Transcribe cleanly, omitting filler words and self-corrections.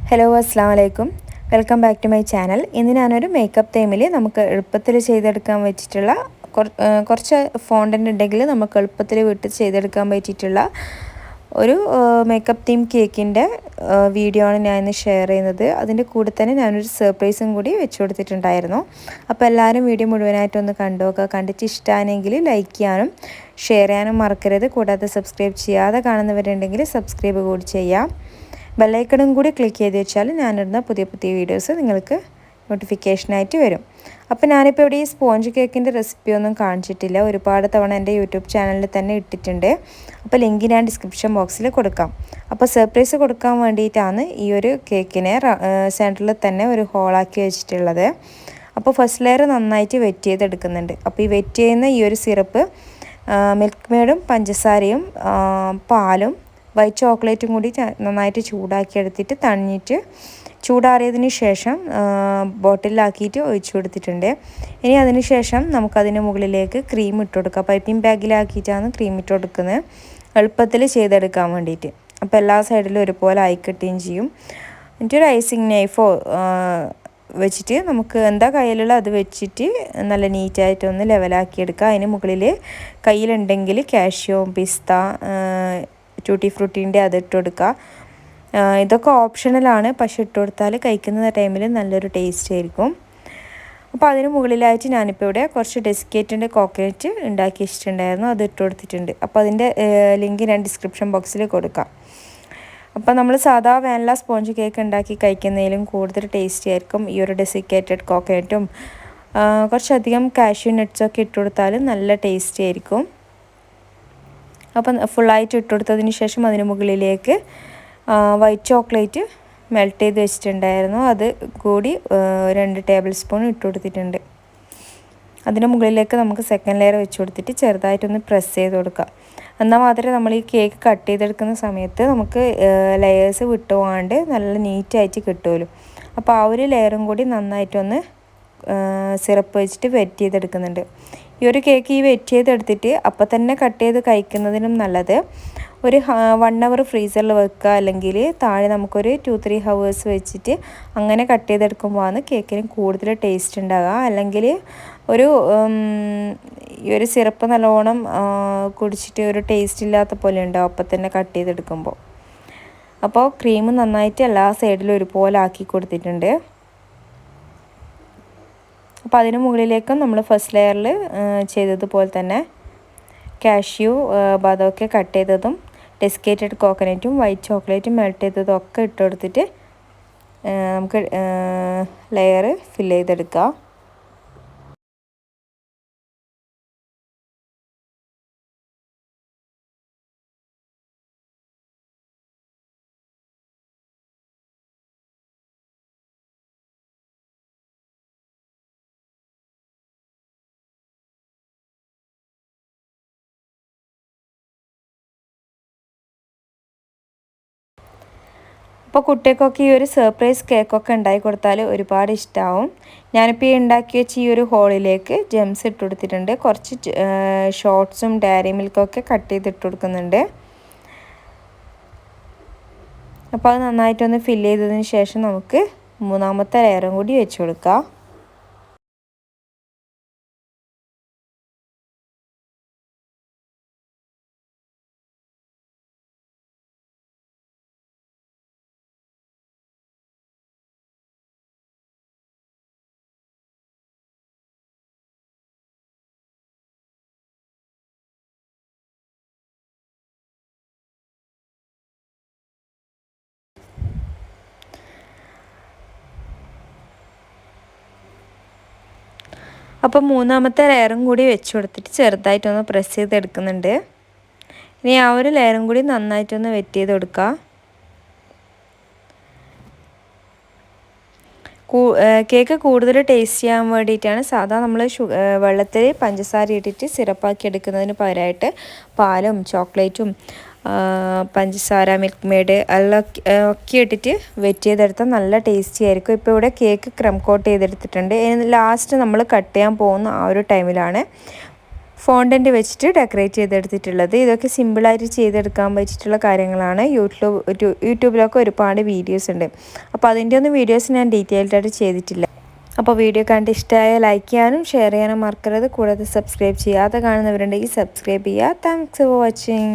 Hello അസ്സാം വലൈക്കും welcome back to my channel. ഇന്ന് ഞാനൊരു മേക്കപ്പ് തീമിൽ നമുക്ക് എളുപ്പത്തിൽ ചെയ്തെടുക്കാൻ പറ്റിയിട്ടുള്ള കുറച്ച് ഫോണ്ടൻ്റ് ഉണ്ടെങ്കിൽ നമുക്ക് എളുപ്പത്തിൽ വീട്ടിൽ ചെയ്തെടുക്കാൻ പറ്റിയിട്ടുള്ള ഒരു മേക്കപ്പ് തീം കേക്കിൻ്റെ വീഡിയോ ആണ് ഞാൻ ഇന്ന് ഷെയർ ചെയ്യുന്നത്. അതിൻ്റെ കൂടെ തന്നെ ഞാനൊരു സർപ്രൈസും കൂടി വെച്ച് കൊടുത്തിട്ടുണ്ടായിരുന്നു. അപ്പോൾ എല്ലാവരും വീഡിയോ മുഴുവനായിട്ടൊന്ന് കണ്ടുനോക്കുക. കണ്ടിട്ട് ഇഷ്ടമാണെങ്കിൽ ലൈക്ക് ചെയ്യാനും ഷെയർ ചെയ്യാനും മറക്കരുത്. കൂടാതെ സബ്സ്ക്രൈബ് ചെയ്യാതെ കാണുന്നവരുണ്ടെങ്കിൽ സബ്സ്ക്രൈബ് കൂടി ചെയ്യാം. ബെല്ലൈക്കണും കൂടി ക്ലിക്ക് ചെയ്ത് വെച്ചാൽ ഞാനിടുന്ന പുതിയ പുതിയ വീഡിയോസ് നിങ്ങൾക്ക് നോട്ടിഫിക്കേഷനായിട്ട് വരും. അപ്പോൾ ഞാനിപ്പോൾ ഇവിടെ ഈ സ്പോഞ്ച് കേക്കിൻ്റെ റെസിപ്പി ഒന്നും കാണിച്ചിട്ടില്ല. ഒരുപാട് തവണ എൻ്റെ യൂട്യൂബ് ചാനലിൽ തന്നെ ഇട്ടിട്ടുണ്ട്. അപ്പോൾ ലിങ്ക് ഞാൻ ഡിസ്ക്രിപ്ഷൻ ബോക്സിൽ കൊടുക്കാം. അപ്പോൾ സർപ്രൈസ് കൊടുക്കാൻ വേണ്ടിയിട്ടാണ് ഈ ഒരു കേക്കിനെ സെൻറ്ററിൽ തന്നെ ഒരു ഹോളാക്കി വെച്ചിട്ടുള്ളത്. അപ്പോൾ ഫസ്റ്റ് ലെയർ നന്നായിട്ട് വെറ്റ് ചെയ്തെടുക്കുന്നുണ്ട്. അപ്പോൾ ഈ വെറ്റ് ചെയ്യുന്ന ഈ ഒരു സിറപ്പ് മിൽക്ക് മെയ്ഡും പഞ്ചസാരയും പാലും വൈറ്റ് ചോക്ലേറ്റും കൂടി നന്നായിട്ട് ചൂടാക്കി എടുത്തിട്ട് തണിഞ്ഞിട്ട് ചൂടാറിയതിന് ശേഷം ബോട്ടിലാക്കിയിട്ട് ഒഴിച്ചു കൊടുത്തിട്ടുണ്ട്. ഇനി അതിന് ശേഷം നമുക്കതിന് മുകളിലേക്ക് ക്രീം ഇട്ട് കൊടുക്കാം. പൈപ്പിംഗ് ബാഗിലാക്കിയിട്ടാണ് ക്രീം ഇട്ട് കൊടുക്കുന്നത്, എളുപ്പത്തിൽ ചെയ്തെടുക്കാൻ വേണ്ടിയിട്ട്. അപ്പോൾ എല്ലാ സൈഡിലും ഒരുപോലെ ആയിക്കിട്ടുകയും ചെയ്യും. എന്നിട്ടൊരു ഐസിങ് നൈഫോ വെച്ചിട്ട് നമുക്ക് എന്താ കയ്യിലുള്ള അത് വെച്ചിട്ട് നല്ല നീറ്റായിട്ടൊന്ന് ലെവലാക്കി എടുക്കുക. അതിന് മുകളിൽ കയ്യിലുണ്ടെങ്കിൽ കാഷ്യോ പിസ്ത ട്യൂട്ടി ഫ്രൂട്ടീൻ്റെ അത് ഇട്ട് കൊടുക്കുക. ഇതൊക്കെ ഓപ്ഷണലാണ്, പക്ഷെ ഇട്ട് കൊടുത്താൽ കഴിക്കുന്ന ടൈമിൽ നല്ലൊരു ടേസ്റ്റ് ആയിരിക്കും. അപ്പോൾ അതിന് മുകളിലായിട്ട് ഞാനിപ്പോൾ ഇവിടെ കുറച്ച് ഡെസിക്കേറ്റിൻ്റെ കോക്കനറ്റ് ഉണ്ടാക്കി വെച്ചിട്ടുണ്ടായിരുന്നു, അത് ഇട്ട് കൊടുത്തിട്ടുണ്ട്. അപ്പോൾ അതിൻ്റെ ലിങ്ക് ഞാൻ ഡിസ്ക്രിപ്ഷൻ ബോക്സിൽ കൊടുക്കാം. അപ്പോൾ നമ്മൾ സാധാ വാനില സ്പോഞ്ച് കേക്ക് ഉണ്ടാക്കി കഴിക്കുന്നതിലും കൂടുതൽ ടേസ്റ്റി ആയിരിക്കും ഈ ഒരു ഡെസിക്കേറ്റഡ് കോക്കനറ്റും കുറച്ചധികം കാഷ്യൂ നട്ട്സൊക്കെ ഇട്ട് കൊടുത്താൽ നല്ല ടേസ്റ്റി ആയിരിക്കും. അപ്പം ഫുള്ളായിട്ട് ഇട്ട് കൊടുത്തതിന് ശേഷം അതിന് മുകളിലേക്ക് വൈറ്റ് ചോക്ലേറ്റ് മെൽറ്റ് ചെയ്ത് വെച്ചിട്ടുണ്ടായിരുന്നു, അത് കൂടി 2 ടേബിൾ സ്പൂൺ ഇട്ട് കൊടുത്തിട്ടുണ്ട്. അതിന് മുകളിലേക്ക് നമുക്ക് സെക്കൻഡ് ലെയർ വെച്ച് കൊടുത്തിട്ട് ചെറുതായിട്ടൊന്ന് പ്രസ് ചെയ്ത് കൊടുക്കാം. എന്നാൽ മാത്രമേ നമ്മൾ ഈ കേക്ക് കട്ട് ചെയ്തെടുക്കുന്ന സമയത്ത് നമുക്ക് ലെയേഴ്സ് വിട്ടുപോകാണ്ട് നല്ല നീറ്റായിട്ട് കിട്ടുമല്ലോ. അപ്പോൾ ആ ഒരു ലെയറും കൂടി നന്നായിട്ടൊന്ന് സിറപ്പ് വെച്ചിട്ട് വെറ്റ് ചെയ്തെടുക്കുന്നുണ്ട്. ഈ ഒരു കേക്ക് വെറ്റ് ചെയ്തെടുത്തിട്ട് അപ്പോൾ തന്നെ കട്ട് ചെയ്ത് കഴിക്കുന്നതിനും നല്ലത് ഒരു 1 hour ഫ്രീസറിൽ വെക്കുക, അല്ലെങ്കിൽ താഴെ നമുക്കൊരു 2-3 hours വെച്ചിട്ട് അങ്ങനെ കട്ട് ചെയ്തെടുക്കുമ്പോഴാണ് കേക്കിന് കൂടുതൽ ടേസ്റ്റ് ഉണ്ടാകുക. അല്ലെങ്കിൽ ഈ ഒരു സിറപ്പ് നല്ലോണം കുടിച്ചിട്ട് ഒരു ടേസ്റ്റ് ഇല്ലാത്ത പോലെ ഉണ്ടാവും അപ്പോൾ തന്നെ കട്ട് ചെയ്തെടുക്കുമ്പോൾ. അപ്പോൾ ക്രീം നന്നായിട്ട് എല്ലാ സൈഡിലും ഒരുപോലെ ആക്കി കൊടുത്തിട്ടുണ്ട്. അപ്പോൾ അതിന് മുകളിലേക്കും നമ്മൾ ഫസ്റ്റ് ലെയറിൽ ചെയ്തതുപോലെ തന്നെ കാഷ്യൂ ബാദമൊക്കെ കട്ട് ചെയ്തതും ഡെസിക്കേറ്റഡ് കോക്കനറ്റും വൈറ്റ് ചോക്ലേറ്റും മെൽറ്റ് ചെയ്തതും ഒക്കെ ഇട്ട് കൊടുത്തിട്ട് നമുക്ക് ലെയർ ഫില്ല് ചെയ്തെടുക്കാം. അപ്പോൾ കുട്ടികൾക്കൊക്കെ ഈ ഒരു സർപ്രൈസ് കേക്കൊക്കെ ഉണ്ടാക്കി കൊടുത്താൽ ഒരുപാട് ഇഷ്ടമാവും. ഞാനിപ്പോൾ ഈ ഉണ്ടാക്കി വെച്ച് ഈ ഒരു ഹോളിലേക്ക് ജെംസ് ഇട്ട് കൊടുത്തിട്ടുണ്ട്. കുറച്ച് ഷോർട്ട്സും ഡയറി മിൽക്കൊക്കെ കട്ട് ചെയ്തിട്ട് കൊടുക്കുന്നുണ്ട്. അപ്പോൾ അത് നന്നായിട്ടൊന്ന് ഫില്ല് ചെയ്തതിന് ശേഷം നമുക്ക് മൂന്നാമത്തെ ലെയറും കൂടി വെച്ച് കൊടുക്കാം. അപ്പോൾ മൂന്നാമത്തെ ലെയറും കൂടി വെച്ച് കൊടുത്തിട്ട് ചെറുതായിട്ടൊന്ന് പ്രസ് ചെയ്തെടുക്കുന്നുണ്ട്. ഇനി ആ ഒരു ലെയറും കൂടി നന്നായിട്ടൊന്ന് വെറ്റ് ചെയ്ത് കൊടുക്കുക. കേക്ക് കൂടുതൽ ടേസ്റ്റ് ചെയ്യാൻ വേണ്ടിയിട്ടാണ് സാധാ നമ്മൾ വെള്ളത്തിൽ പഞ്ചസാര ഇട്ടിട്ട് സിറപ്പാക്കി എടുക്കുന്നതിന് പകരമായിട്ട് പാലും ചോക്ലേറ്റും പഞ്ചസാര മിൽക്ക് മെയ്ഡ് എല്ലാം ഒക്കെ ഇട്ടിട്ട് വെറ്റ് ചെയ്തെടുത്താൽ നല്ല ടേസ്റ്റി ആയിരിക്കും. ഇപ്പോൾ ഇവിടെ കേക്ക് ക്രം കോട്ട് ചെയ്തെടുത്തിട്ടുണ്ട്. ലാസ്റ്റ് നമ്മൾ കട്ട് ചെയ്യാൻ പോകുന്ന ആ ഒരു ടൈമിലാണ് ഫോണ്ടൻറ്റ് വെച്ചിട്ട് ഡെക്കറേറ്റ് ചെയ്തെടുത്തിട്ടുള്ളത്. ഇതൊക്കെ സിമ്പിളായിട്ട് ചെയ്തെടുക്കാൻ പറ്റിയിട്ടുള്ള കാര്യങ്ങളാണ്. യൂട്യൂബിലൊക്കെ ഒരുപാട് വീഡിയോസ് ഉണ്ട്. അപ്പോൾ അതിൻ്റെ ഒന്നും വീഡിയോസ് ഞാൻ ഡീറ്റെയിൽഡായിട്ട് ചെയ്തിട്ടില്ല. അപ്പോൾ വീഡിയോ കണ്ട് ഇഷ്ടമായ ലൈക്ക് ചെയ്യാനും ഷെയർ ചെയ്യാനും മറക്കരുത്. കൂടാതെ സബ്സ്ക്രൈബ് ചെയ്യാതെ കാണുന്നവരുണ്ടെങ്കിൽ സബ്സ്ക്രൈബ് ചെയ്യുക. Thanks for watching.